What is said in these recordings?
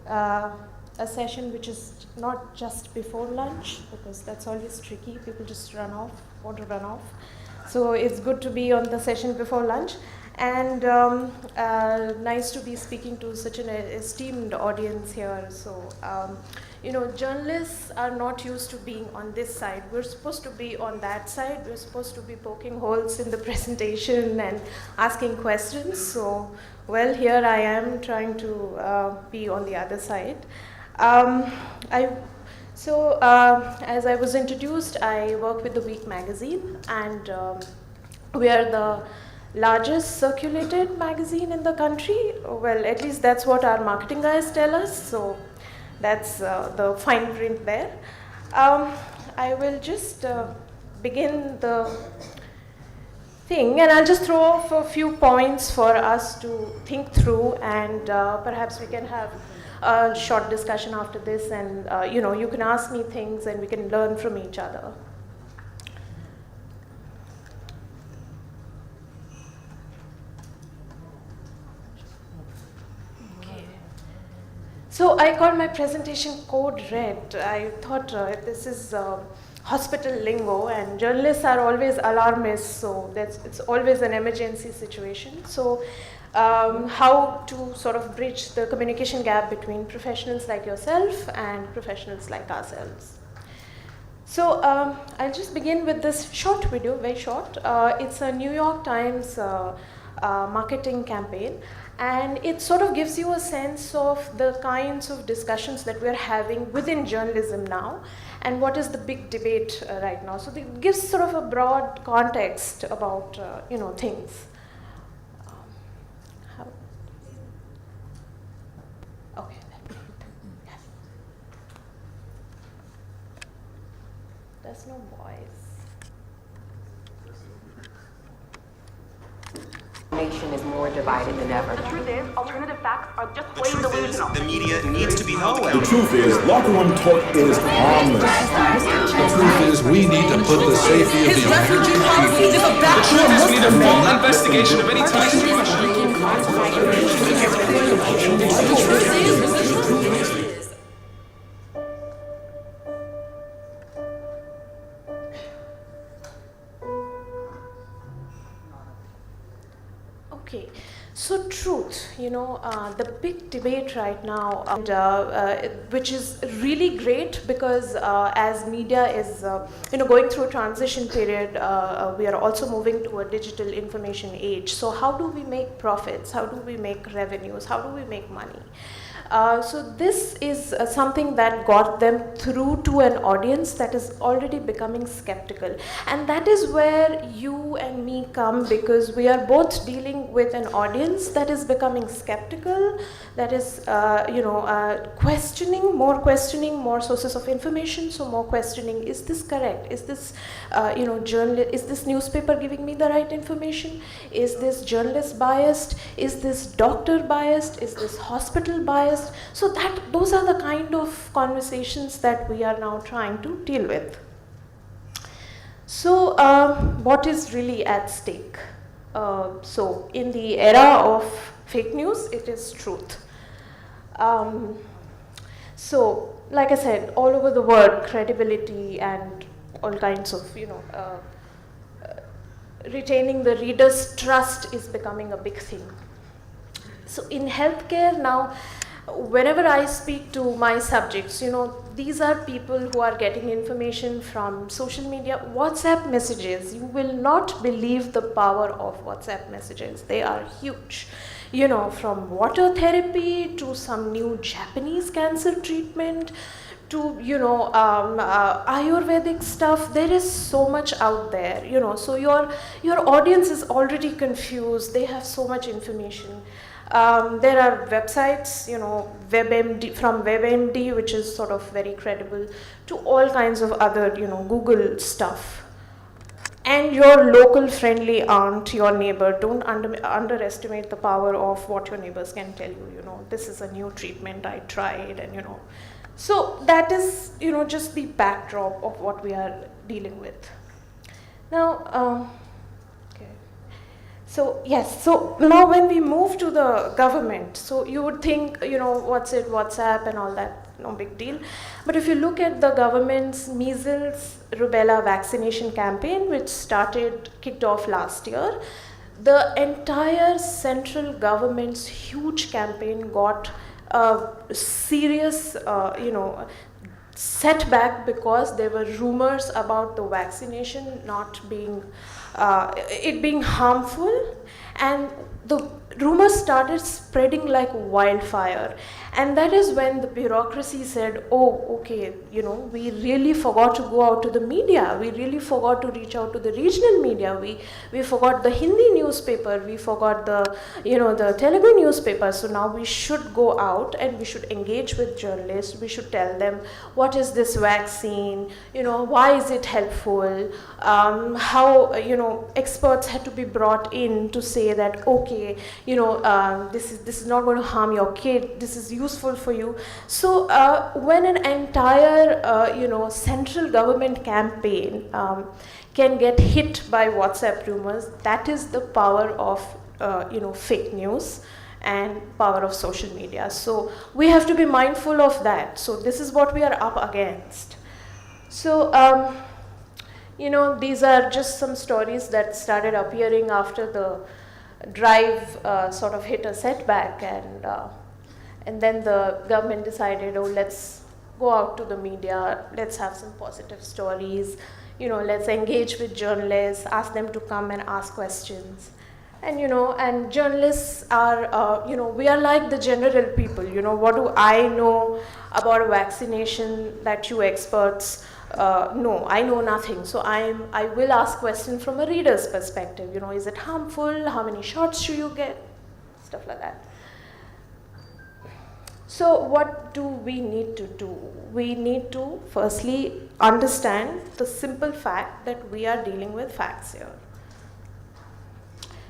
a session which is not just before lunch, because that's always tricky. People just want to run off. So it's good to be on the session before lunch. And nice to be speaking to such an esteemed audience here. So, journalists are not used to being on this side. We're supposed to be on that side. We're supposed to be poking holes in the presentation and asking questions. So, well, here I am trying to be on the other side. As I was introduced, I work with The Week magazine, and we are the largest circulated magazine in the country. Well, at least that's what our marketing guys tell us, so that's the fine print there. I will just begin the thing, and I'll just throw off a few points for us to think through, and perhaps we can have a short discussion after this, and you can ask me things and we can learn from each other. So I called my presentation Code Red. I thought this is hospital lingo, and journalists are always alarmists, so it's always an emergency situation. So how to sort of bridge the communication gap between professionals like yourself and professionals like ourselves. So I'll just begin with this short video, very short. It's a New York Times marketing campaign. And it sort of gives you a sense of the kinds of discussions that we're having within journalism now, and what is the big debate right now. So it gives sort of a broad context about things. Okay. There's no voice. Nation is more divided than ever. The truth is, alternative facts are just plain delusional. The media needs to be held accountable. The truth is, locker room talk is harmless. The truth is, we need to put the safety of the American people. The truth is, we need a full investigation of any ties to Russia. Okay, so truth, the big debate right now, which is really great because as media is, going through a transition period, we are also moving to a digital information age. So how do we make profits? How do we make revenues? How do we make money? So this is something that got them through to an audience that is already becoming skeptical. And that is where you and me come, because we are both dealing with an audience that is becoming skeptical, that is questioning, more sources of information, so more questioning, is this correct? Is this, is this newspaper giving me the right information? Is this journalist biased? Is this doctor biased? Is this hospital biased? So those are the kind of conversations that we are now trying to deal with. So what is really at stake? So in the era of fake news, it is truth. So like I said, all over the world, credibility and all kinds of, retaining the reader's trust is becoming a big thing. So in healthcare now, whenever I speak to my subjects, these are people who are getting information from social media, WhatsApp messages. You will not believe the power of WhatsApp messages. They are huge. From water therapy to some new Japanese cancer treatment to, Ayurvedic stuff. There is so much out there, so your audience is already confused. They have so much information. There are websites, WebMD, from WebMD, which is sort of very credible, to all kinds of other, Google stuff. And your local friendly aunt, your neighbor, don't underestimate the power of what your neighbors can tell you, this is a new treatment I tried, and, So that is, just the backdrop of what we are dealing with. Now, So yes, so now when we move to the government, so you would think, what's it, WhatsApp and all that, no big deal. But if you look at the government's measles rubella vaccination campaign, which kicked off last year, the entire central government's huge campaign got a serious, setback because there were rumors about the vaccination not being, it being harmful, and the rumors started spreading like wildfire. And that is when the bureaucracy said, oh, okay, we really forgot to go out to the media. We really forgot to reach out to the regional media. We forgot the Hindi newspaper. We forgot the Telugu newspaper. So now we should go out and we should engage with journalists. We should tell them, what is this vaccine? Why is it helpful? How, experts had to be brought in to say that, okay, this is not going to harm your kid. This is useful for you. So when an entire central government campaign can get hit by WhatsApp rumors, that is the power of fake news and power of social media. So we have to be mindful of that. So this is what we are up against. So these are just some stories that started appearing after the drive sort of hit a setback, and then the government decided, oh, let's go out to the media, let's have some positive stories, let's engage with journalists, ask them to come and ask questions. And and journalists are, we are like the general people. What do I know about a vaccination that you experts no, I know nothing. So I will ask questions from a reader's perspective. Is it harmful? How many shots should you get? Stuff like that. So what do we need to do? We need to firstly understand the simple fact that we are dealing with facts here.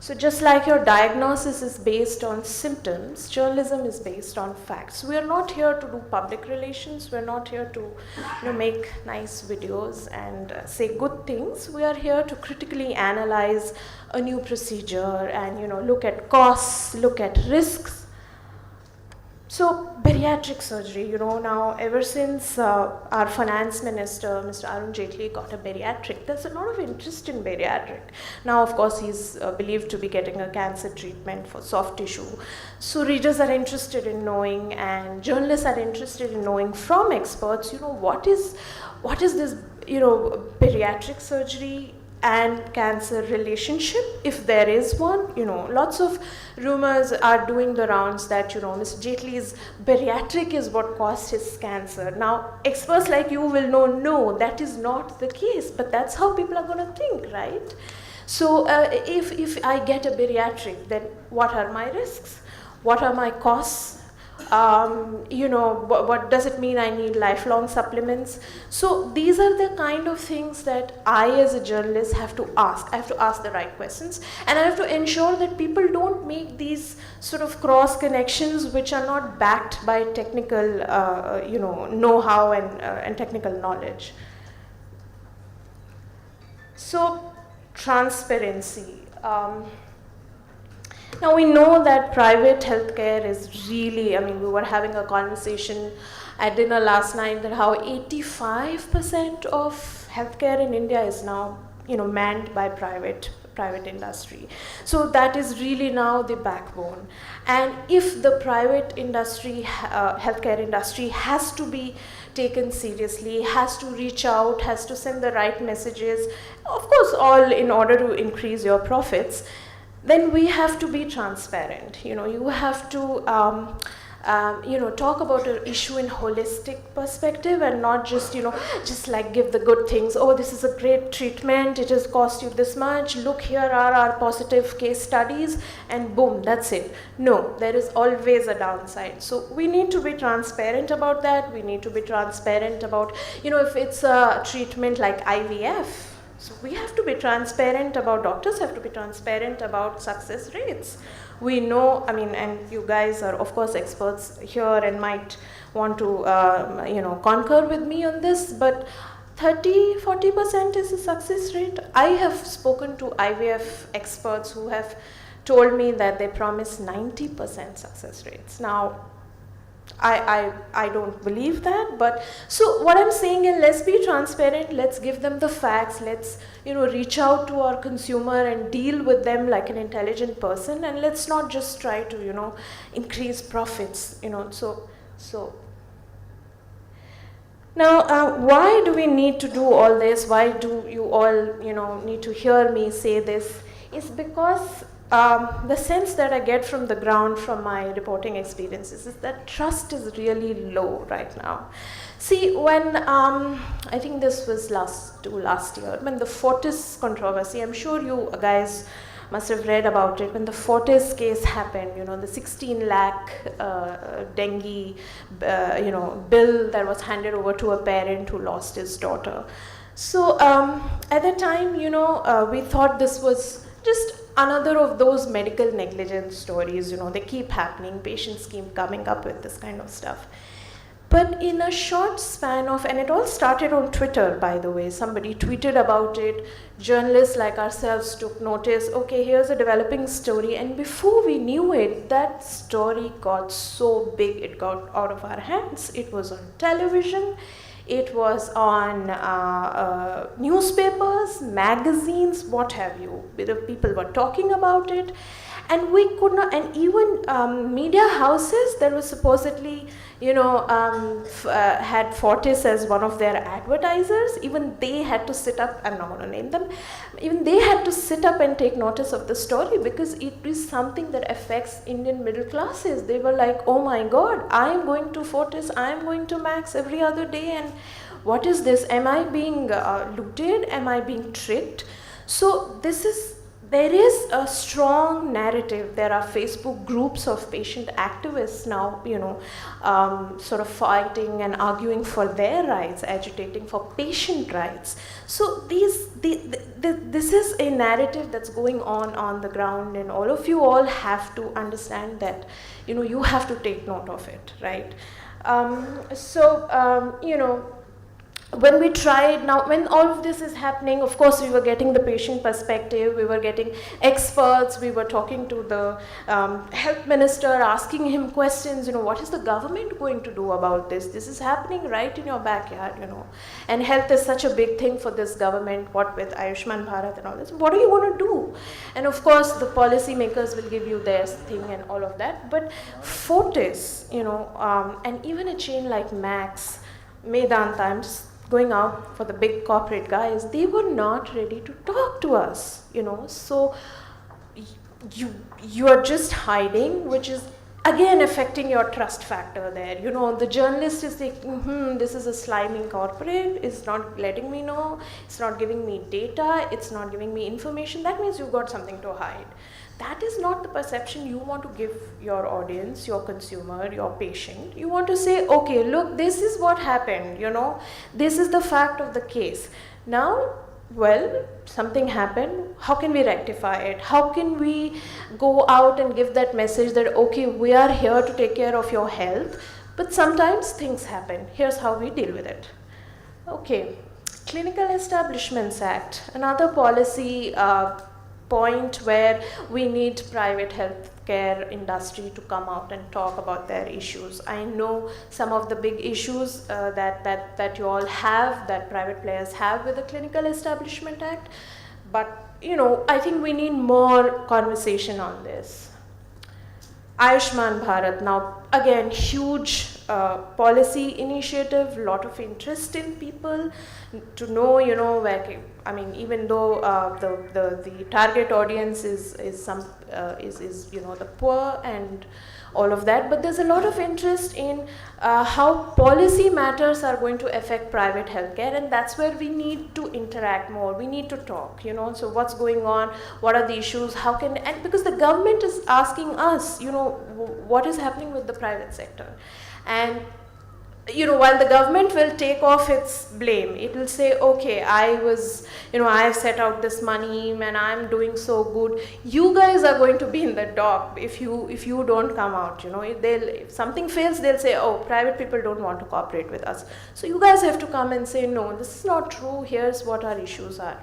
So just like your diagnosis is based on symptoms, journalism is based on facts. We are not here to do public relations. We're not here to make nice videos and say good things. We are here to critically analyze a new procedure and look at costs, look at risks. So bariatric surgery, now ever since our finance minister, Mr. Arun Jaitley, got a bariatric, there's a lot of interest in bariatric. Now, of course, he's believed to be getting a cancer treatment for soft tissue. So readers are interested in knowing, and journalists are interested in knowing from experts, what is this, bariatric surgery and cancer relationship, if there is one. Lots of rumors are doing the rounds that Mr. Jaitley's bariatric is what caused his cancer. Now experts like you will know, no, that is not the case, but that's how people are going to think, right? So if I get a bariatric, then what are my risks? What are my costs? What does it mean I need lifelong supplements? So these are the kind of things that I as a journalist have to ask. I have to ask the right questions, and I have to ensure that people don't make these sort of cross connections which are not backed by technical know-how and technical knowledge. So transparency. Now we know that private healthcare is really, we were having a conversation at dinner last night that how 85% of healthcare in India is now, manned by private industry. So that is really now the backbone. And if the private industry, healthcare industry has to be taken seriously, has to reach out, has to send the right messages, of course, all in order to increase your profits, then we have to be transparent. You have to talk about an issue in holistic perspective and not just like give the good things. Oh, this is a great treatment, it has cost you this much, look, here are our positive case studies, and boom, that's it. No, there is always a downside. So we need to be transparent about that. We need to be transparent about, if it's a treatment like IVF, so we have to be transparent about, doctors have to be transparent about success rates. We know, and you guys are of course experts here and might want to, concur with me on this, but 30-40% is the success rate. I have spoken to IVF experts who have told me that they promise 90% success rates. Now, I don't believe that, but so what I'm saying is, let's be transparent, let's give them the facts, let's reach out to our consumer and deal with them like an intelligent person, and let's not just try to increase profits. So now, why do we need to do all this? Why do you all need to hear me say this? Is because the sense that I get from the ground from my reporting experiences is that trust is really low right now. See, when I think this was last year, when the Fortis controversy, I'm sure you guys must have read about it, when the Fortis case happened, the 16 lakh dengue bill that was handed over to a parent who lost his daughter. So at the time, we thought this was just another of those medical negligence stories. They keep happening, patients keep coming up with this kind of stuff. But in a short span of, and it all started on Twitter, by the way, somebody tweeted about it, journalists like ourselves took notice, okay, here's a developing story, and before we knew it, that story got so big, it got out of our hands. It was on television, it was on newspapers, magazines, what have you. People were talking about it, and we could not, and even media houses that were supposedly, had Fortis as one of their advertisers, even they had to sit up, I'm not going to name them, even they had to sit up and take notice of the story because it is something that affects Indian middle classes. They were like, oh my God, I'm going to Fortis, I'm going to Max every other day, and what is this? Am I being looted? Am I being tricked? So there is a strong narrative. There are Facebook groups of patient activists now, sort of fighting and arguing for their rights, agitating for patient rights. So this is a narrative that's going on the ground, and all of you all have to understand that, you have to take note of it, right? When we tried, now when all of this is happening, of course we were getting the patient perspective, we were getting experts, we were talking to the health minister, asking him questions, what is the government going to do about this? This is happening right in your backyard, and health is such a big thing for this government, what with Ayushman Bharat and all this, what are you going to do? And of course the policy makers will give you their thing and all of that, but Fortis, and even a chain like Max, Hindustan Times, going out for the big corporate guys, they were not ready to talk to us, so you are just hiding, which is again affecting your trust factor there. The journalist is thinking, this is a slimy corporate, it's not letting me know, it's not giving me data, it's not giving me information, that means you've got something to hide. That is not the perception you want to give your audience, your consumer, your patient. You want to say, okay, look, this is what happened, this is the fact of the case. Now, well, something happened, how can we rectify it? How can we go out and give that message that, okay, we are here to take care of your health, but sometimes things happen. Here's how we deal with it. Okay, Clinical Establishments Act, another policy point where we need private healthcare industry to come out and talk about their issues. I know some of the big issues that you all have, that private players have with the Clinical Establishment Act, but I think we need more conversation on this. Ayushman Bharat, now again, huge policy initiative, lot of interest in people to know, where, even though the target audience is the poor and all of that, but there's a lot of interest in how policy matters are going to affect private healthcare, and that's where we need to interact more. We need to talk, so what's going on, what are the issues, and because the government is asking us, what is happening with the private sector. And while the government will take off its blame, it will say, okay, I have set out this money and I'm doing so good. You guys are going to be in the dock if you don't come out. If something fails, they'll say, oh, private people don't want to cooperate with us. So you guys have to come and say, no, this is not true. Here's what our issues are.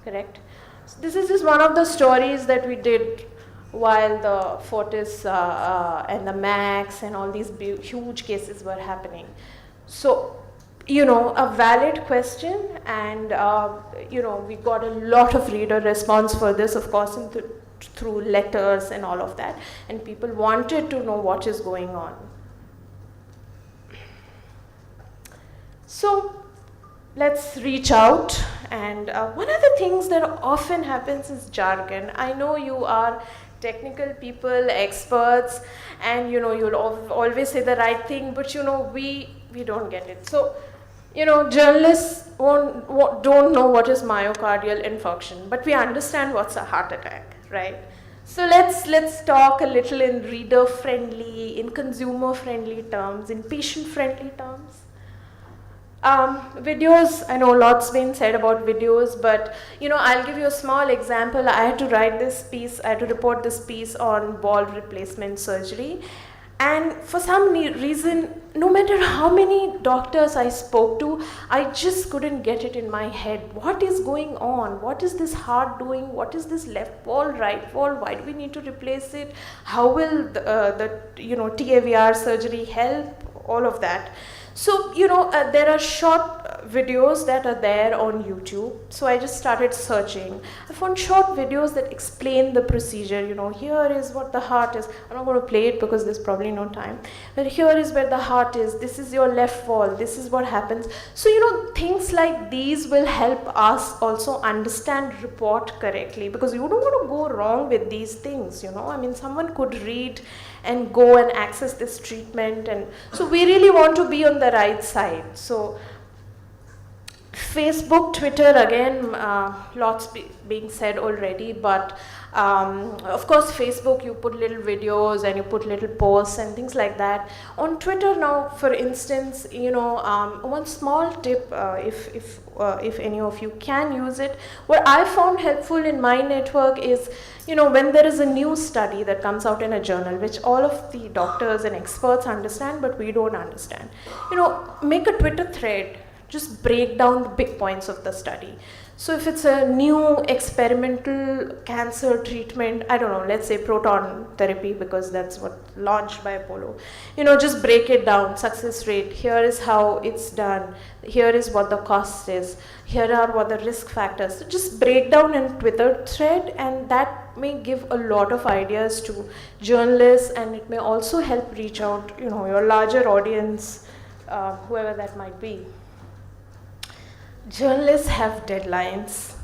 Correct? So this is just one of the stories that we did while the Fortis and the Max and all these huge cases were happening. So, a valid question, and, we got a lot of reader response for this, of course, through letters and all of that, and people wanted to know what is going on. So, let's reach out, and one of the things that often happens is jargon. I know you are technical people, experts, and you'll always say the right thing, but we don't get it. So journalists don't know what is myocardial infarction, but we understand what's a heart attack, right? So let's talk a little in reader friendly, in consumer friendly terms, in patient friendly terms. Videos, I know lots been said about videos, but I'll give you a small example. I had to write this piece, I had to report this piece on ball replacement surgery, and for some reason, no matter how many doctors I spoke to, I just couldn't get it in my head. What is going on? What is this heart doing? What is this left wall, right wall? Why do we need to replace it? How will the TAVR surgery help? All of that. So, there are short videos that are there on YouTube. So I just started searching. I found short videos that explain the procedure. Here is what the heart is. I'm not going to play it because there's probably no time. But here is where the heart is. This is your left wall. This is what happens. So, things like these will help us also understand report correctly, because you don't want to go wrong with these things, I mean, someone could read and go and access this treatment, and so we really want to be on the right side. So Facebook, Twitter, again, lots being said already, but of course Facebook, you put little videos and you put little posts and things like that. On Twitter now, for instance, one small tip, if any of you can use it, what I found helpful in my network is, when there is a new study that comes out in a journal, which all of the doctors and experts understand, but we don't understand, make a Twitter thread, just break down the big points of the study. So if it's a new experimental cancer treatment, I don't know, let's say proton therapy, because that's what launched by Apollo, just break it down, success rate, here is how it's done, here is what the cost is, here are what the risk factors. So just break down in Twitter thread, and that may give a lot of ideas to journalists, and it may also help reach out, your larger audience, whoever that might be. Journalists have deadlines,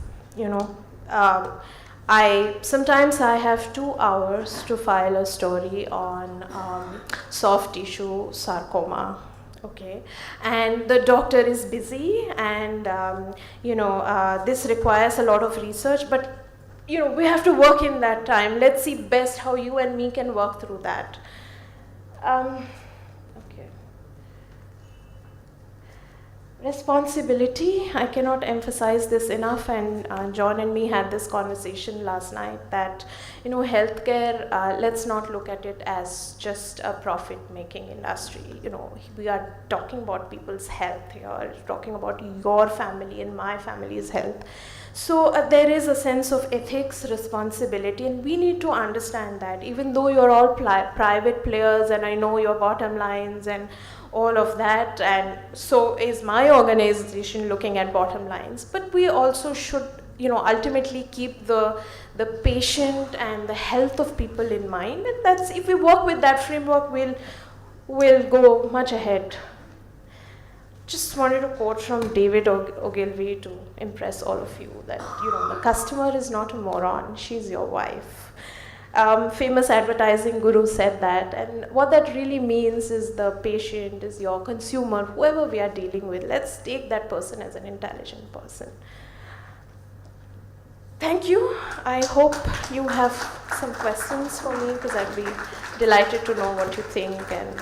sometimes I have 2 hours to file a story on soft tissue sarcoma, okay, and the doctor is busy, and this requires a lot of research, but we have to work in that time. Let's see best how you and me can work through that. Responsibility, I cannot emphasize this enough, and John and me had this conversation last night that, healthcare, let's not look at it as just a profit-making industry. We are talking about people's health here, talking about your family and my family's health. So there is a sense of ethics, responsibility, and we need to understand that, even though you're all private players, and I know your bottom lines and all of that, and so is my organization looking at bottom lines, but we also should ultimately keep the patient and the health of people in mind, and that's, if we work with that framework, we'll go much ahead. Just wanted to quote from David Ogilvy to impress all of you that the customer is not a moron, she's your wife. Famous advertising guru said that, and what that really means is the patient is your consumer, whoever we are dealing with. Let's take that person as an intelligent person. Thank you. I hope you have some questions for me, because I'd be delighted to know what you think and